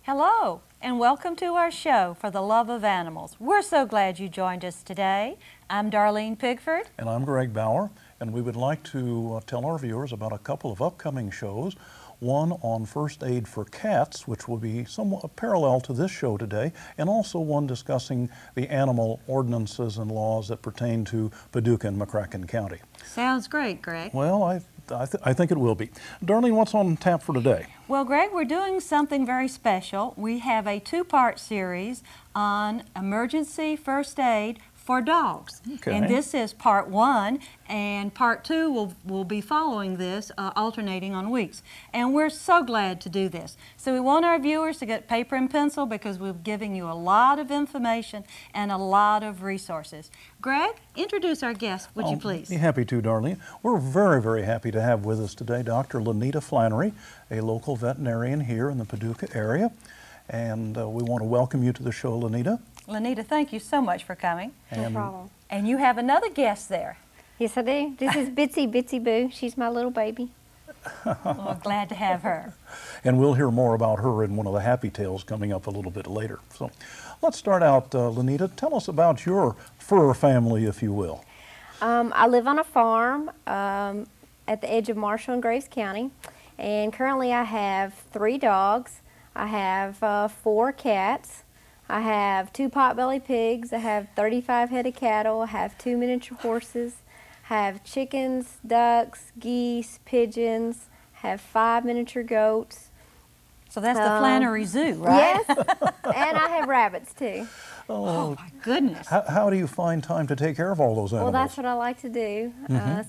Hello, and welcome to our show for the love of animals. We're so glad you joined us today. I'm Darleen Pigford. And I'm Greg Bauer, and we would like to tell our viewers about a couple of upcoming shows. One on first aid for cats, which will be somewhat parallel to this show today, and also one discussing the animal ordinances and laws that pertain to Paducah and McCracken County. Sounds great, Greg. Well, I think it will be. Darlene, what's on tap for today? Well, Greg, we're doing something very special. We have a two-part series on emergency first aid for dogs. Okay. And this is part one, and part two will be following this, alternating on weeks. And we're so glad to do this. So we want our viewers to get paper and pencil because we're giving you a lot of information and a lot of resources. Greg, introduce our guest, would you please? Be happy to, Darlene. We're very, very happy to have with us today Dr. LaNita Flanary, a local veterinarian here in the Paducah area. And we want to welcome you to the show, LaNita. LaNita, thank you so much for coming. No problem. And you have another guest there. Yes, I do. This is Bitsy Boo. She's my little baby. Well, glad to have her. And we'll hear more about her in one of the happy tales coming up a little bit later. So let's start out, LaNita. Tell us about your fur family, if you will. I live on a farm at the edge of Marshall and Graves County. And currently I have 3 dogs. I have 4 cats. I have 2 potbelly pigs, I have 35 head of cattle, I have 2 miniature horses, I have chickens, ducks, geese, pigeons, I have 5 miniature goats. So that's the Flannery Zoo, right? Yes, and I have rabbits too. Oh my goodness. How do you find time to take care of all those animals? Well, that's what I like to do.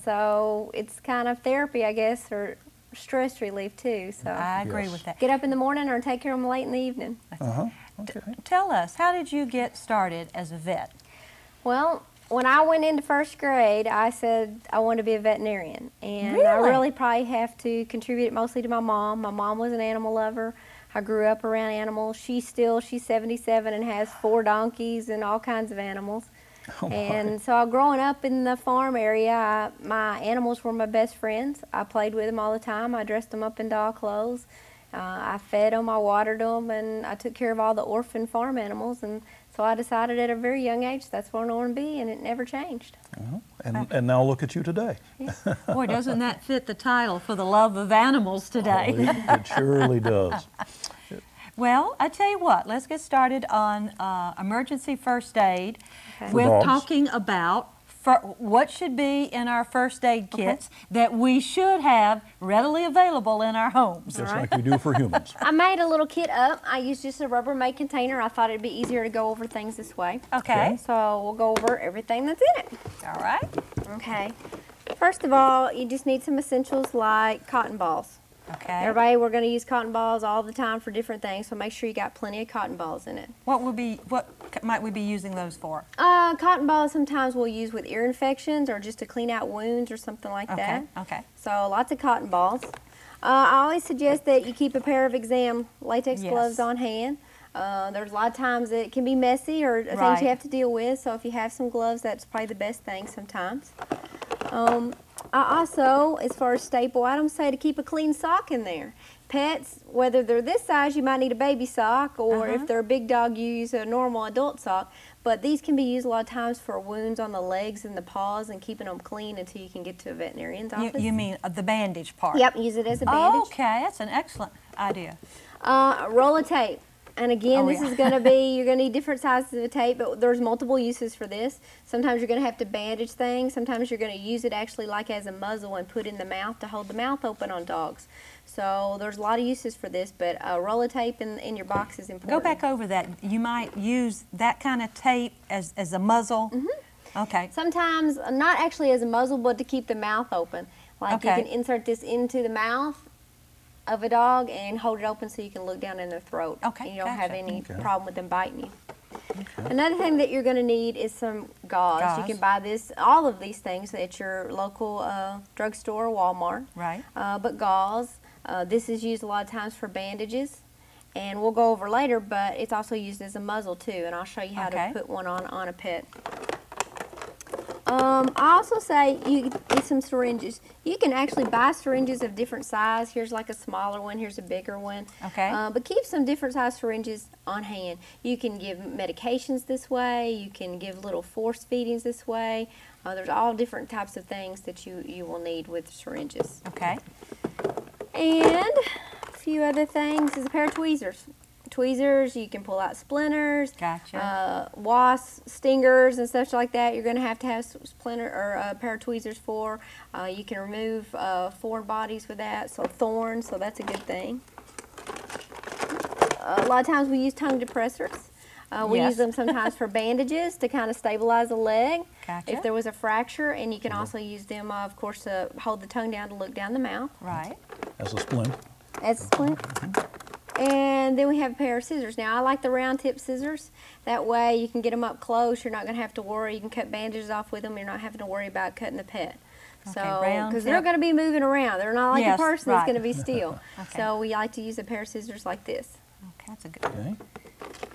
So it's kind of therapy, I guess, or stress relief too. So I agree with that. Get up in the morning or take care of them late in the evening. Okay. Tell us, how did you get started as a vet? Well, when I went into first grade, I said I wanted to be a veterinarian. And Really? I really probably have to contribute it mostly to my mom. My mom was an animal lover. I grew up around animals. She's 77 and has 4 donkeys and all kinds of animals. Oh, and so growing up in the farm area, my animals were my best friends. I played with them all the time. I dressed them up in doll clothes. I fed them, I watered them, and I took care of all the orphan farm animals. And so I decided at a very young age that's what I want to be, and it never changed. And now look at you today. Yeah. Boy, doesn't that fit the title for the love of animals today? Oh, it surely does. Well, I tell you what, let's get started on emergency first aid. Okay. We're dogs. talking about what should be in our first aid kits that we should have readily available in our homes. Just like we do for humans. I made a little kit up. I used just a Rubbermaid container. I thought it'd be easier to go over things this way. Okay. So we'll go over everything that's in it. All right. Okay. First of all, you just need some essentials like cotton balls. Okay. Everybody, we're going to use cotton balls all the time for different things, so make sure you got plenty of cotton balls in it. What might we be using those for? Cotton balls sometimes we'll use with ear infections or just to clean out wounds or something like that. Okay. So lots of cotton balls. I always suggest that you keep a pair of exam latex gloves on hand. There's a lot of times that it can be messy or things you have to deal with, so if you have some gloves, that's probably the best thing sometimes. I also, as far as staple items, say to keep a clean sock in there. Pets, whether they're this size, you might need a baby sock, or if they're a big dog, you use a normal adult sock. But these can be used a lot of times for wounds on the legs and the paws and keeping them clean until you can get to a veterinarian's office. You mean the bandage part? Yep, use it as a bandage. Okay, that's an excellent idea. Roll of tape. And again, this is going to be, you're going to need different sizes of tape, but there's multiple uses for this. Sometimes you're going to have to bandage things. Sometimes you're going to use it actually like as a muzzle and put in the mouth to hold the mouth open on dogs. So there's a lot of uses for this, but a roll of tape in your box is important. Go back over that. You might use that kind of tape as a muzzle. Okay. Sometimes, not actually as a muzzle, but to keep the mouth open. Like you can insert this into the mouth of a dog and hold it open so you can look down in their throat. Okay, And you don't have any problem with them biting you. Okay. Another thing that you're going to need is some gauze. You can buy all of these things at your local drugstore or Walmart. Right. But gauze, this is used a lot of times for bandages. And we'll go over later, but it's also used as a muzzle too. And I'll show you how to put one on a pet. I also say you get some syringes. You can actually buy syringes of different size. Here's like a smaller one, here's a bigger one. Okay. But keep some different size syringes on hand. You can give medications this way. You can give little force feedings this way. There's all different types of things that you will need with syringes. Okay. And a few other things is a pair of tweezers. Tweezers, you can pull out splinters, Gotcha. wasp stingers and such like that. You're going to have splinter or a pair of tweezers for. You can remove foreign bodies with that, so thorns, so that's a good thing. A lot of times we use tongue depressors. We use them sometimes for bandages to kind of stabilize the leg Gotcha. if there was a fracture, and you can also use them, of course, to hold the tongue down to look down the mouth. Right. As a splint. As a splint. And then we have a pair of scissors. Now, I like the round tip scissors. That way you can get them up close. You're not going to have to worry. You can cut bandages off with them. You're not having to worry about cutting the pet. Okay, So, because they're going to be moving around. They're not like a person that's going to be still. Okay. So we like to use a pair of scissors like this. Okay, that's a good one.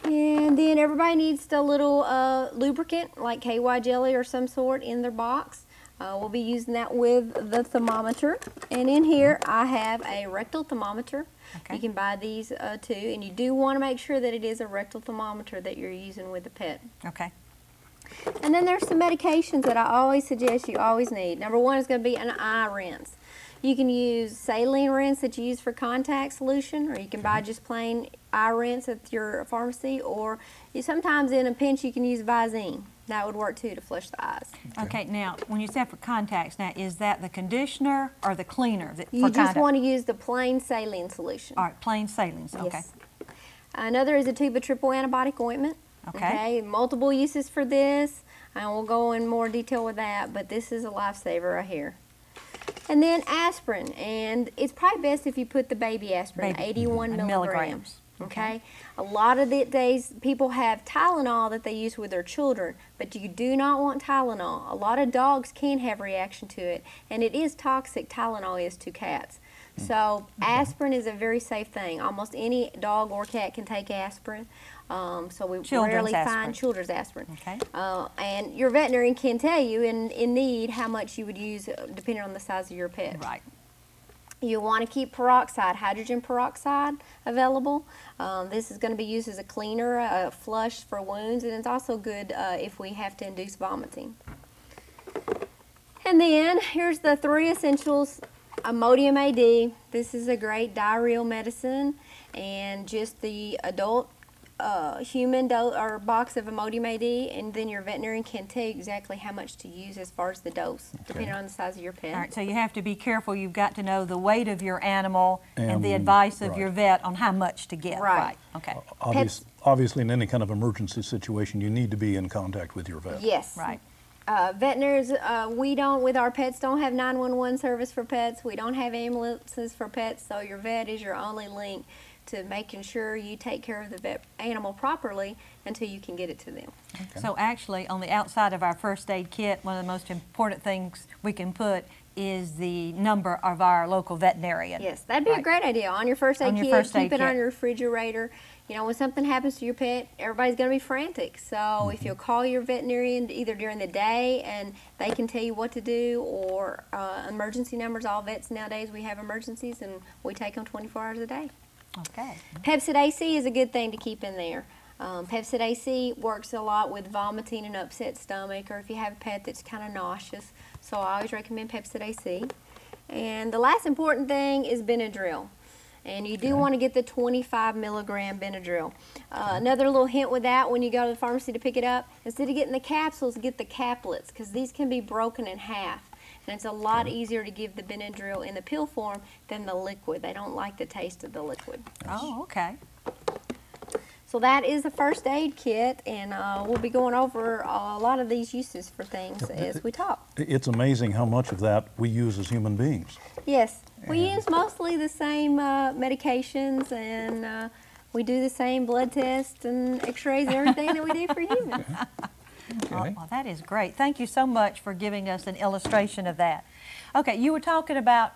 Okay. And then everybody needs a little lubricant, like KY jelly or some sort, in their box. We'll be using that with the thermometer. And in here, I have a rectal thermometer. Okay. You can buy these too, and you do want to make sure that it is a rectal thermometer that you're using with the pet. Okay. And then there's some medications that I always suggest you always need. Number one is going to be an eye rinse. You can use saline rinse that you use for contact solution, or you can buy just plain eye rinse at your pharmacy, or sometimes in a pinch you can use Visine. That would work too to flush the eyes. Okay, now, when you say for contacts, now, is that the conditioner or the cleaner? You just want to use the plain saline solution. All right, plain salines, okay. Yes. Another is a tube of triple antibiotic ointment. Okay. Multiple uses for this, and we'll go in more detail with that, but this is a lifesaver right here. And then aspirin, and it's probably best if you put the baby aspirin, 81 milligrams. Okay. A lot of the days people have Tylenol that they use with their children, but you do not want Tylenol. A lot of dogs can have reaction to it, and it is toxic, Tylenol is, to cats. So aspirin is a very safe thing. Almost any dog or cat can take aspirin. So we rarely find children's aspirin. Okay. And your veterinarian can tell you in need how much you would use depending on the size of your pet. Right. You want to keep peroxide, hydrogen peroxide available. This is going to be used as a cleaner, a flush for wounds, and it's also good if we have to induce vomiting. And then here's the 3 essentials. Imodium AD. This is a great diarrheal medicine, and just the adult human or box of Imodium AD, and then your veterinarian can tell you exactly how much to use as far as the dose, depending on the size of your pet. All right, so you have to be careful. You've got to know the weight of your animal and the advice of your vet on how much to give. Right. Okay. Obviously, in any kind of emergency situation, you need to be in contact with your vet. Yes. Right. Veterinarians, we don't, with our pets, don't have 911 service for pets. We don't have ambulances for pets, so your vet is your only link to making sure you take care of the animal properly until you can get it to them. Okay. So actually, on the outside of our first aid kit, one of the most important things we can put is the number of our local veterinarian. Yes, that'd be a great idea. On your first aid kit, keep it on your refrigerator. You know, when something happens to your pet, everybody's going to be frantic. So if you'll call your veterinarian either during the day and they can tell you what to do, or emergency numbers, all vets nowadays, we have emergencies and we take them 24 hours a day. Okay. Pepsid AC is a good thing to keep in there. Pepsid AC works a lot with vomiting and upset stomach, or if you have a pet that's kind of nauseous. So I always recommend Pepsid AC. And the last important thing is Benadryl. And you do want to get the 25 milligram Benadryl. Another little hint with that, when you go to the pharmacy to pick it up, instead of getting the capsules, get the caplets, because these can be broken in half. And it's a lot easier to give the Benadryl in the pill form than the liquid. They don't like the taste of the liquid. Oh, okay. So that is the first aid kit, and we'll be going over a lot of these uses for things as we talk. It's amazing how much of that we use as human beings. Yes, we use mostly the same medications, and we do the same blood tests and x-rays and everything that we do for humans. Okay. Well, that is great. Thank you so much for giving us an illustration of that. Okay, you were talking about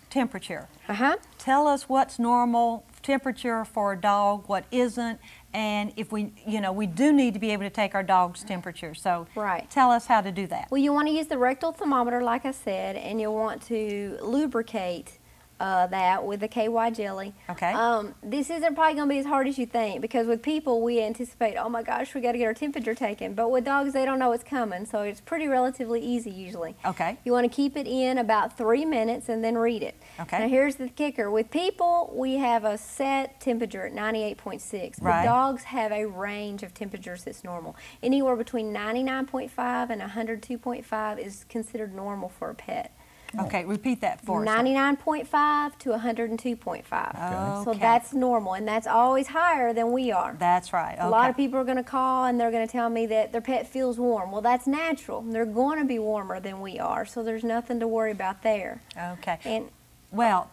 temperature. Uh-huh. Tell us what's normal temperature for a dog, what isn't, and if we, we do need to be able to take our dog's temperature. So tell us how to do that. Well, you want to use the rectal thermometer, like I said, and you'll want to lubricate that with the KY jelly. Okay. This isn't probably going to be as hard as you think, because with people we anticipate, oh my gosh, we got to get our temperature taken. But with dogs, they don't know it's coming, so it's pretty relatively easy usually. Okay. You want to keep it in about 3 minutes and then read it. Okay. Now here's the kicker. With people, we have a set temperature at 98.6. But dogs have a range of temperatures that's normal. Anywhere between 99.5 and 102.5 is considered normal for a pet. Okay, repeat that for us. 99.5 to 102.5. Okay. So that's normal, and that's always higher than we are. That's right. Okay. A lot of people are going to call and they're going to tell me that their pet feels warm. Well, that's natural. They're going to be warmer than we are, so there's nothing to worry about there. Okay. And well,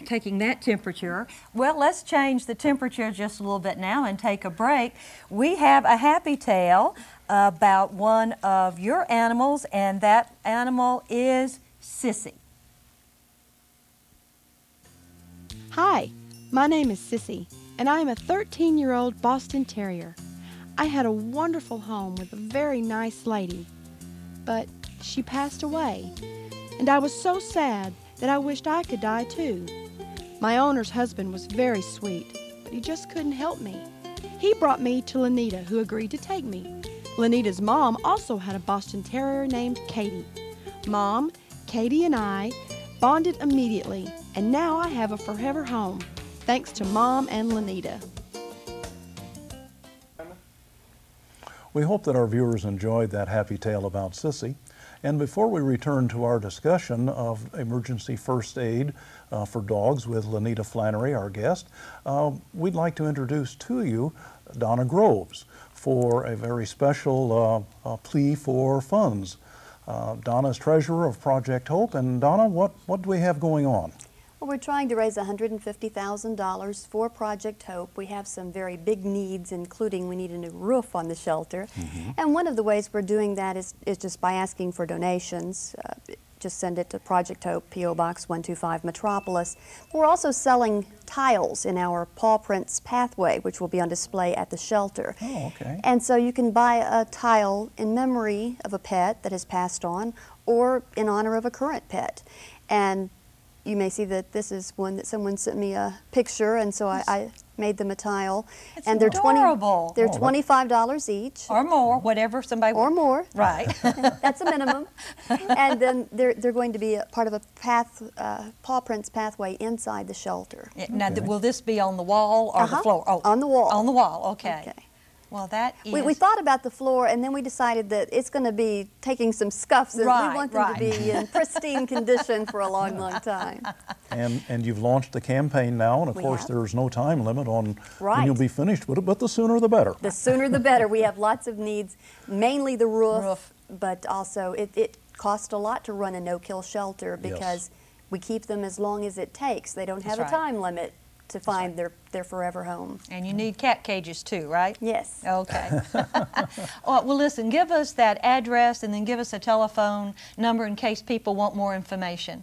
taking that temperature, well, let's change the temperature just a little bit now and take a break. We have a happy tale about one of your animals, and that animal is Sissy. Hi, my name is Sissy, and I am a 13-year-old Boston Terrier. I had a wonderful home with a very nice lady, but she passed away, and I was so sad that I wished I could die too. My owner's husband was very sweet, but he just couldn't help me. He brought me to LaNita, who agreed to take me. LaNita's mom also had a Boston Terrier named Katie. Mom, Katie, and I bonded immediately, and now I have a forever home, thanks to Mom and LaNita. We hope that our viewers enjoyed that happy tale about Sissy. And before we return to our discussion of emergency first aid for dogs with LaNita Flanary, our guest, we'd like to introduce to you Donna Groves for a very special plea for funds. Donna is treasurer of Project Hope. And Donna, what do we have going on? Well, we're trying to raise $150,000 for Project Hope. We have some very big needs, including we need a new roof on the shelter. And one of the ways we're doing that is just by asking for donations. Just send it to Project Hope, P.O. Box 125, Metropolis. We're also selling tiles in our paw prints pathway, which will be on display at the shelter. Oh, okay. And so you can buy a tile in memory of a pet that has passed on or in honor of a current pet. And you may see that this is one that someone sent me a picture, and so I made them a tile. It's and they're adorable. They're $25 each. Or more, whatever somebody or more. Right. That's a minimum. And then they're going to be a part of a paw prints pathway inside the shelter. Yeah, now, will this be on the wall or the floor? Oh, on the wall. On the wall, okay. Well, that is... We thought about the floor, and then we decided that it's going to be taking some scuffs, and we want them to be in pristine condition for a long, long time. And you've launched the campaign now, and of course there's no time limit on when you'll be finished with it, but the sooner the better. The sooner the better. We have lots of needs, mainly the roof. But also it costs a lot to run a no-kill shelter because we keep them as long as it takes. They don't have a time limit to find their forever home. And you need cat cages too, right? Yes. Okay. Well, listen, give us that address and then give us a telephone number in case people want more information.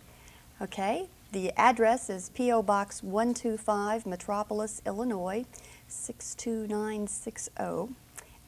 Okay. The address is P.O. Box 125, Metropolis, Illinois, 62960.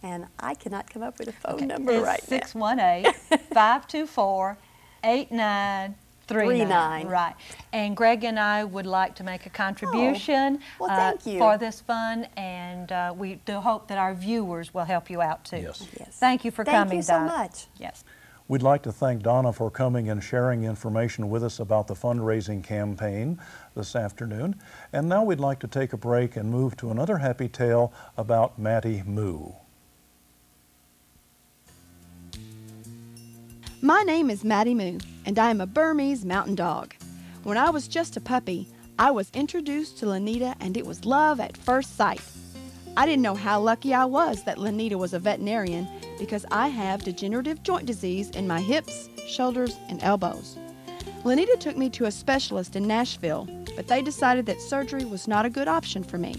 And I cannot come up with a phone number right now. 618-524-8939. Right. And Greg and I would like to make a contribution thank you. For this fund, and we do hope that our viewers will help you out too. Yes. Thank you for coming, Donna. Donna. Thank you so much. Yes. We'd like to thank Donna for coming and sharing information with us about the fundraising campaign this afternoon. And now we'd like to take a break and move to another happy tale about Maddie Moo. My name is Maddie Moo, and I am a Burmese mountain dog. When I was just a puppy, I was introduced to LaNita, and it was love at first sight. I didn't know how lucky I was that LaNita was a veterinarian because I have degenerative joint disease in my hips, shoulders, and elbows. LaNita took me to a specialist in Nashville, but they decided that surgery was not a good option for me.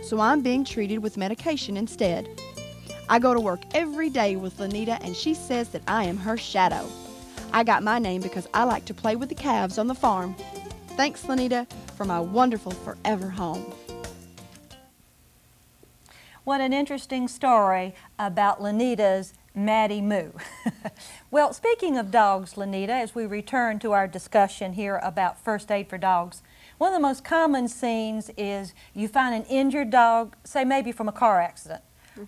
So I'm being treated with medication instead. I go to work every day with LaNita, and she says that I am her shadow. I got my name because I like to play with the calves on the farm. Thanks, LaNita. for my wonderful forever home. What an interesting story about LaNita's Maddie Moo. Well, speaking of dogs, LaNita, as we return to our discussion here about first aid for dogs, one of the most common scenes is you find an injured dog, say maybe from a car accident.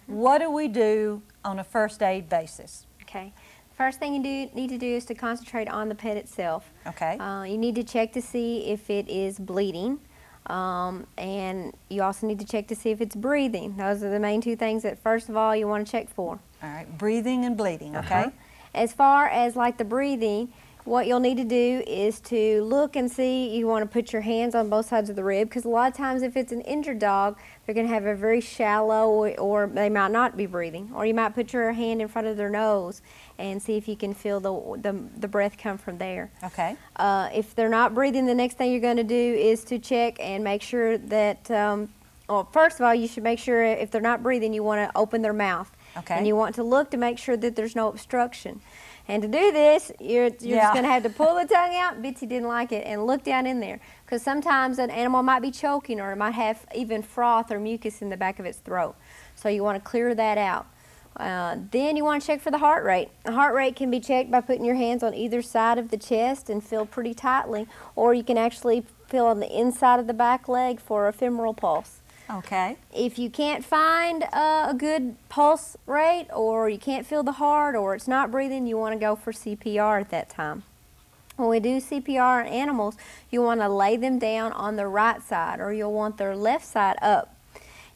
What do we do on a first aid basis? Okay. First thing you need to do is to concentrate on the pet itself. Okay. You need to check to see if it is bleeding. And you also need to check to see if it's breathing. Those are the main two things that first of all you want to check for. All right, breathing and bleeding, okay? As far as like the breathing, what you'll need to do is to look and see, you want to put your hands on both sides of the rib, because a lot of times if it's an injured dog, they're going to have a very shallow, or they might not be breathing. Or you might put your hand in front of their nose and see if you can feel the breath come from there. Okay. If they're not breathing, the next thing you're going to do is to check and make sure that, well, first of all, you should make sure if they're not breathing, you want to open their mouth. Okay. And you want to look to make sure that there's no obstruction. And to do this, you're just going to have to pull the tongue out. Bitsy didn't like it. And look down in there. Because sometimes an animal might be choking, or it might have even froth or mucus in the back of its throat. So you want to clear that out. Then you want to check for the heart rate. The heart rate can be checked by putting your hands on either side of the chest and feel pretty tightly. Or you can actually feel on the inside of the back leg for a femoral pulse. Okay. If you can't find a good pulse rate, or you can't feel the heart, or it's not breathing, you want to go for CPR at that time. When we do CPR on animals, you want to lay them down on the right side, or you'll want their left side up.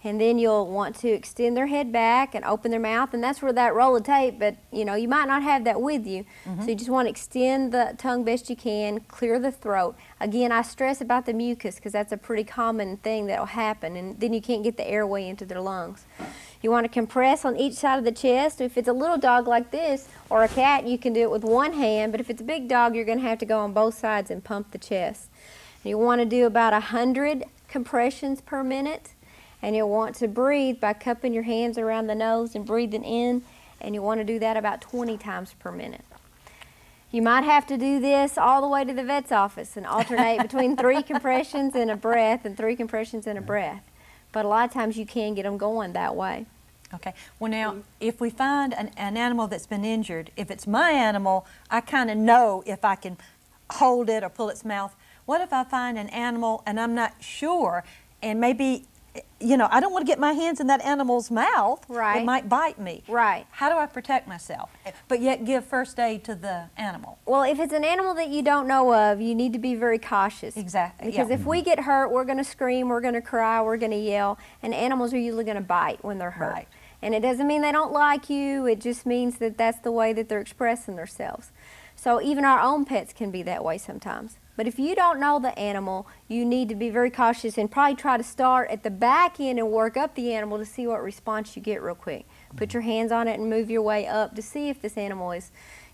And then you'll want to extend their head back and open their mouth, and that's where that roll of tape, but you know, you might not have that with you. So you just want to extend the tongue best you can, clear the throat. Again, I stress about the mucus because that's a pretty common thing that will happen, and then you can't get the airway into their lungs. You want to compress on each side of the chest. If it's a little dog like this, or a cat, you can do it with one hand, but if it's a big dog, you're going to have to go on both sides and pump the chest. And you want to do about 100 compressions per minute. And you'll want to breathe by cupping your hands around the nose and breathing in, and you want to do that about 20 times per minute. You might have to do this all the way to the vet's office and alternate between 3 compressions and a breath and 3 compressions and a breath. But a lot of times you can get them going that way. Okay. Well, now, if we find an animal that's been injured, if it's my animal, I kind of know if I can hold it or pull its mouth. What if I find an animal and I'm not sure, and maybe, you know, I don't want to get my hands in that animal's mouth. Right. It might bite me. Right. How do I protect myself, but yet give first aid to the animal? Well, if it's an animal that you don't know of, you need to be very cautious. Exactly. Because if we get hurt, we're going to scream, we're going to cry, we're going to yell, and animals are usually going to bite when they're hurt. Right. And it doesn't mean they don't like you, it just means that that's the way that they're expressing themselves. So even our own pets can be that way sometimes. But if you don't know the animal, you need to be very cautious and probably try to start at the back end and work up the animal to see what response you get real quick. Put your hands on it and move your way up to see if this animal is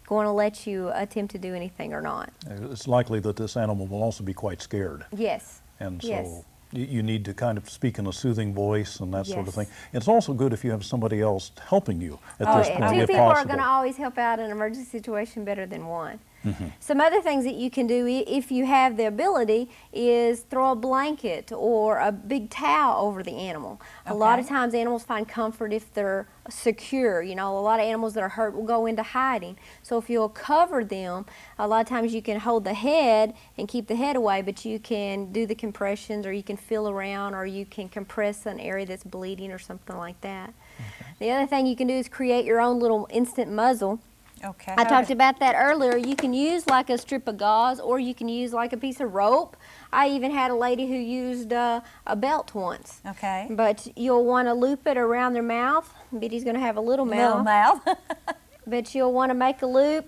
going to let you attempt to do anything or not. It's likely that this animal will also be quite scared. Yes. And so Yes. you need to kind of speak in a soothing voice and that sort of Yes. thing. It's also good if you have somebody else helping you at this And point, 2 if people are possible. going to always help out in an emergency situation better than one. Some other things that you can do if you have the ability is throw a blanket or a big towel over the animal. A lot of times animals find comfort if they're secure. You know, a lot of animals that are hurt will go into hiding. So if you'll cover them, a lot of times you can hold the head and keep the head away, but you can do the compressions, or you can feel around, or you can compress an area that's bleeding or something like that. The other thing you can do is create your own little instant muzzle. Okay. I talked about that earlier. You can use like a strip of gauze, or you can use like a piece of rope. I even had a lady who used a belt once. Okay. But you'll want to loop it around their mouth. Bitty's going to have a little mouth. Little mouth. But you'll want to make a loop,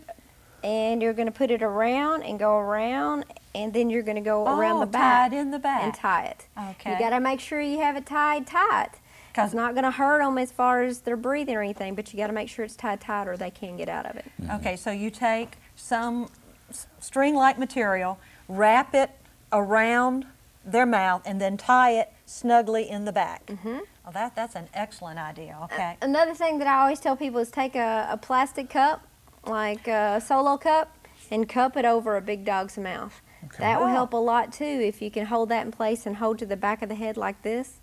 and you're going to put it around and go around, and then you're going to go around the back. Tie it in the back. And tie it. Okay. You got to make sure you have it tied tight. It's not going to hurt them as far as their breathing or anything, but you got to make sure it's tied tight or they can't get out of it. Okay, so you take some string-like material, wrap it around their mouth, and then tie it snugly in the back. Well, that's an excellent idea. Okay. Another thing that I always tell people is take a plastic cup, like a Solo cup, and cup it over a big dog's mouth. Okay. That will help a lot too if you can hold that in place and hold to the back of the head like this.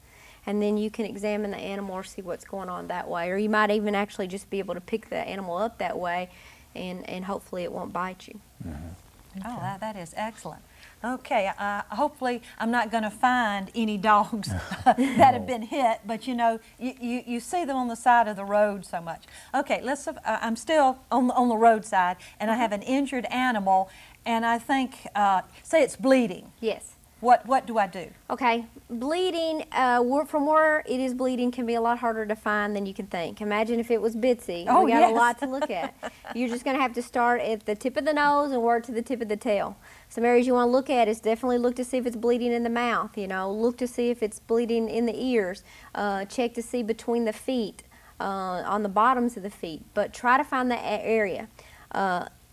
And then you can examine the animal or see what's going on that way. Or you might even actually just be able to pick the animal up that way and hopefully it won't bite you. Mm-hmm. Okay. Oh, that is excellent. Okay, hopefully I'm not going to find any dogs that have been hit, but you know, you see them on the side of the road so much. Okay, I'm still on the roadside, and I have an injured animal, and I think, say it's bleeding. Yes. What do I do? Okay, bleeding, from where it is bleeding can be a lot harder to find than you can think. Imagine if it was Bitsy. Oh, we got yes. a lot to look at. You're just going to have to start at the tip of the nose and work to the tip of the tail. Some areas you want to look at is definitely look to see if it's bleeding in the mouth, you know, look to see if it's bleeding in the ears, check to see between the feet, on the bottoms of the feet, but try to find that area.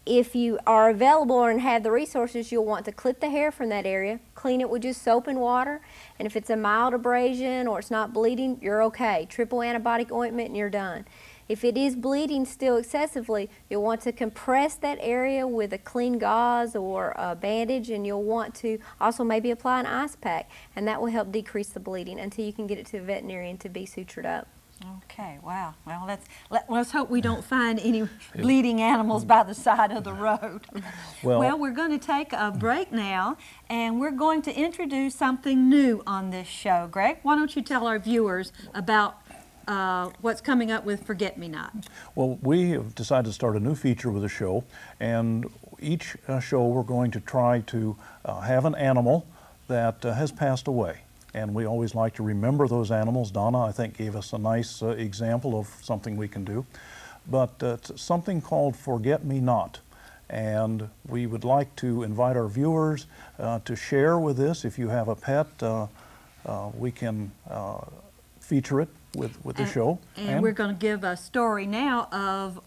If you are available and have the resources, you'll want to clip the hair from that area, clean it with just soap and water, and if it's a mild abrasion or it's not bleeding, you're okay. Triple antibiotic ointment and you're done. If it is bleeding still excessively, you'll want to compress that area with a clean gauze or a bandage, and you'll want to also maybe apply an ice pack, and that will help decrease the bleeding until you can get it to the veterinarian to be sutured up. Okay, wow. Well, let's hope we don't find any bleeding animals by the side of the road. Well, we're going to take a break now, and we're going to introduce something new on this show. Greg, why don't you tell our viewers about what's coming up with Forget Me Not? Well, we have decided to start a new feature with the show, and each show we're going to try to have an animal that has passed away. And we always like to remember those animals. Donna, I think, gave us a nice example of something we can do. But it's something called Forget Me Not. And we would like to invite our viewers to share with this. If you have a pet, we can feature it with the show. And we're going to give a story now of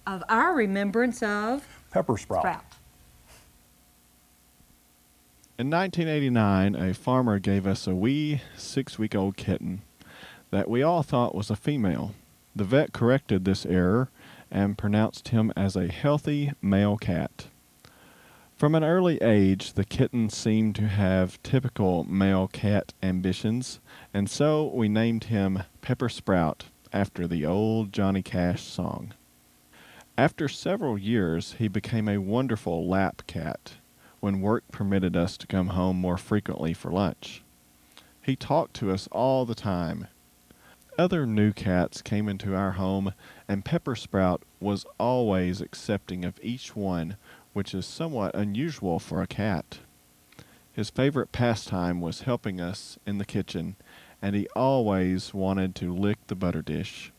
our remembrance of Pepper Sprout. In 1989, a farmer gave us a wee 6-week-old kitten that we all thought was a female. The vet corrected this error and pronounced him as a healthy male cat. From an early age, the kitten seemed to have typical male cat ambitions, and so we named him Pepper Sprout after the old Johnny Cash song. After several years, he became a wonderful lap cat when work permitted us to come home more frequently for lunch. He talked to us all the time. Other new cats came into our home, and Pepper Sprout was always accepting of each one, which is somewhat unusual for a cat. His favorite pastime was helping us in the kitchen, and he always wanted to lick the butter dish.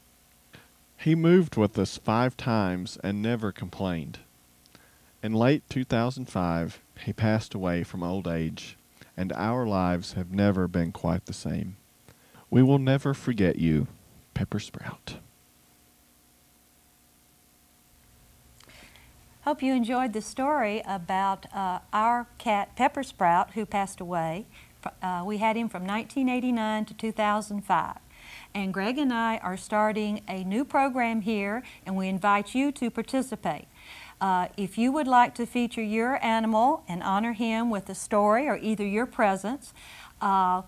He moved with us 5 times and never complained. In late 2005, he passed away from old age, and our lives have never been quite the same. We will never forget you, Pepper Sprout. Hope you enjoyed the story about our cat Pepper Sprout, who passed away. We had him from 1989 to 2005. And Greg and I are starting a new program here, and we invite you to participate. If you would like to feature your animal and honor him with a story or either your presence,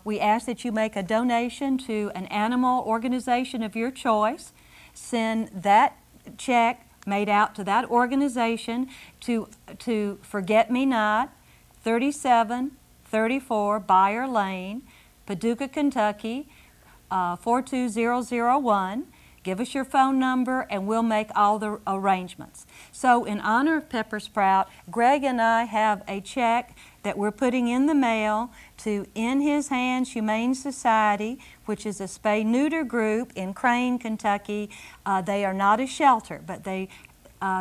we ask that you make a donation to an animal organization of your choice. Send that check made out to that organization to Forget Me Not, 3734 Buyer Lane, Paducah, Kentucky, 42001. Give us your phone number and we'll make all the arrangements. So in honor of Pepper Sprout, Greg and I have a check that we're putting in the mail to In His Hands Humane Society, which is a spay-neuter group in Crane, Kentucky. They are not a shelter, but they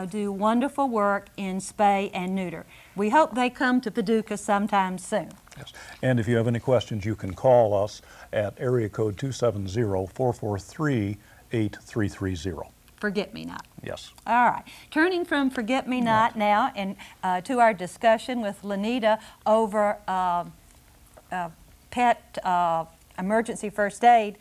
do wonderful work in spay and neuter. We hope they come to Paducah sometime soon. Yes. And if you have any questions, you can call us at area code 270-443-8330. Forget Me Not. Yes. All right. Turning from Forget Me Not now and to our discussion with LaNita over pet emergency first aid.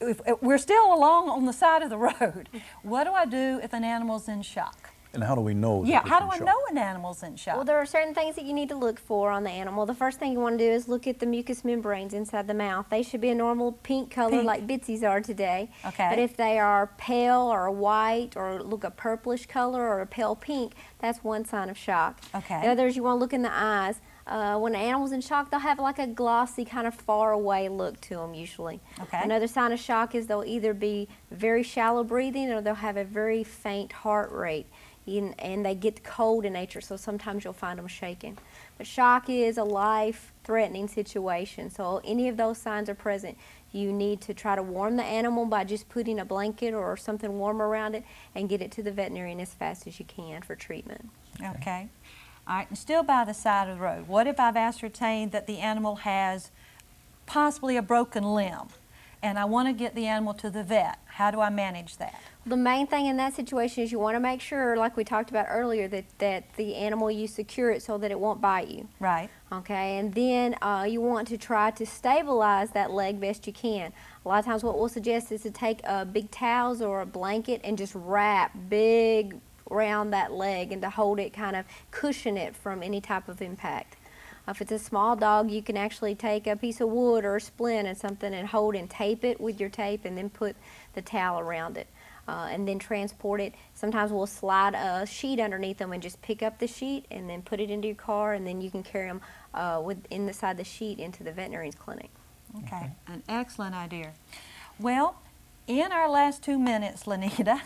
If we're still along on the side of the road. What do I do if an animal's in shock? And how do we know that Yeah, it's how in do I shock? know an animal's in shock? Well, there are certain things that you need to look for on the animal. The first thing you want to do is look at the mucous membranes inside the mouth. They should be a normal pink color Pink. like Bitsy's are today. Okay. But if they are pale or white or look a purplish color or a pale pink, that's one sign of shock. Okay. The other is you want to look in the eyes. When an animal's in shock, they'll have like a glossy kind of far away look to them usually. Okay. Another sign of shock is they'll either be very shallow breathing or they'll have a very faint heart rate. And they get cold in nature, so sometimes you'll find them shaking. But shock is a life-threatening situation, so any of those signs are present. You need to try to warm the animal by just putting a blanket or something warm around it and get it to the veterinarian as fast as you can for treatment. Okay. All right, and still by the side of the road, what if I've ascertained that the animal has possibly a broken limb and I want to get the animal to the vet? How do I manage that? The main thing in that situation is you want to make sure, like we talked about earlier, that the animal, you secure it so that it won't bite you. Right. Okay, and then you want to try to stabilize that leg best you can. A lot of times what we'll suggest is to take big towels or a blanket and just wrap big around that leg and to hold it, kind of cushion it from any type of impact. If it's a small dog, you can actually take a piece of wood or a splint and something and hold and tape it with your tape and then put the towel around it. And then transport it. Sometimes we'll slide a sheet underneath them and just pick up the sheet and then put it into your car, and then you can carry them inside the sheet into the veterinarian's clinic. Okay, an excellent idea. Well, in our last 2 minutes, LaNita,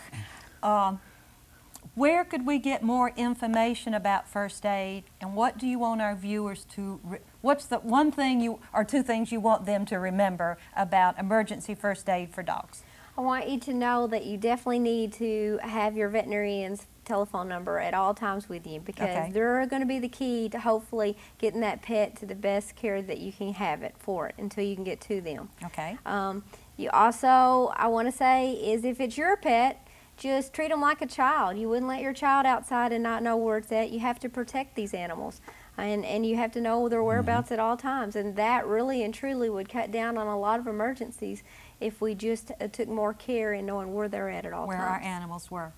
where could we get more information about first aid, and what do you want our viewers to, what's the one thing or two things you want them to remember about emergency first aid for dogs? I want you to know that you definitely need to have your veterinarian's telephone number at all times with you, because they're going to be the key to hopefully getting that pet to the best care that you can have it for it until you can get to them. Okay. You also, I want to say, is if it's your pet, just treat them like a child. You wouldn't let your child outside and not know where it's at. You have to protect these animals, and you have to know their whereabouts at all times, and that really and truly would cut down on a lot of emergencies if we just took more care in knowing where they're at all times. Where our animals were.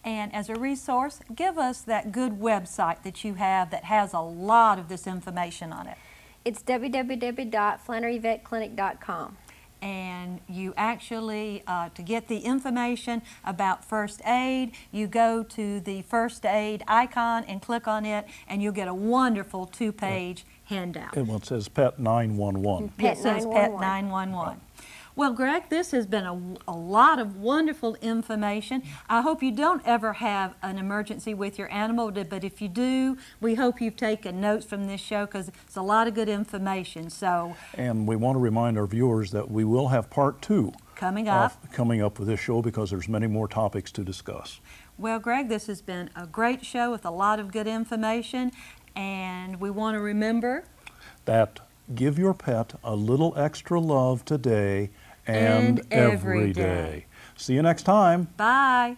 And as a resource, give us that good website that you have that has a lot of this information on it. It's www.flanneryvetclinic.com. And you actually, to get the information about first aid, you go to the first aid icon and click on it, and you'll get a wonderful 2-page handout. And it says Pet 911. It says Pet 911. Well, Greg, this has been a lot of wonderful information. I hope you don't ever have an emergency with your animal, but if you do, we hope you've taken notes from this show, because it's a lot of good information. So, and we want to remind our viewers that we will have part 2 coming up with this show, because there's many more topics to discuss. Well, Greg, this has been a great show with a lot of good information, and we want to remember that give your pet a little extra love today and every day. See you next time. Bye.